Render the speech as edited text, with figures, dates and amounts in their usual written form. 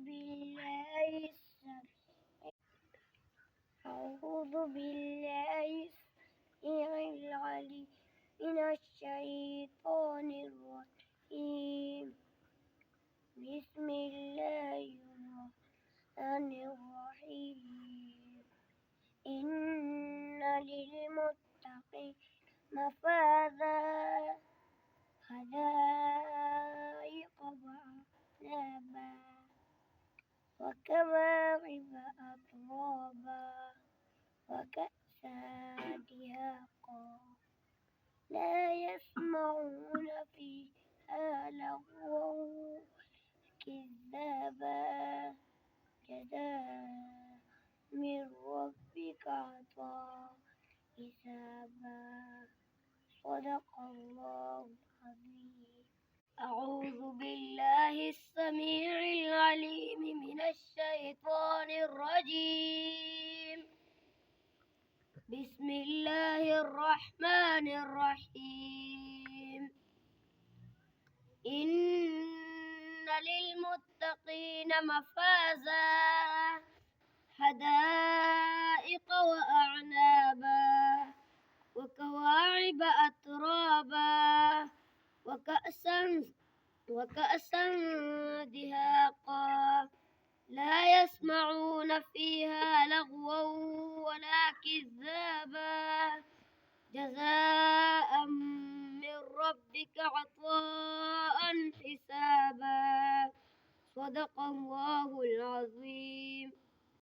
بالله أعوذ بالله السميع العليم من الشيطان الرجيم. بسم الله الرحمن الرحيم. إن للمتقين مفازا حدائق وأعنابا وكواعب أترابا وكأسا دهاقا لا يسمعون فيها لغوا ولا كذابا جزاء من ربك عطاء حسابا. صدق الله العظيم. أعوذ بالله السميع العليم من الشيطان الرجيم. بسم الله الرحمن الرحيم. إن للمتقين مفازا حدائق وأعنابا وكواعب أترابا وكأسا دهاقا لا يسمعون فيها لغوا ولا كذابا جزاء من ربك عطاء حسابا. صدق الله العظيم.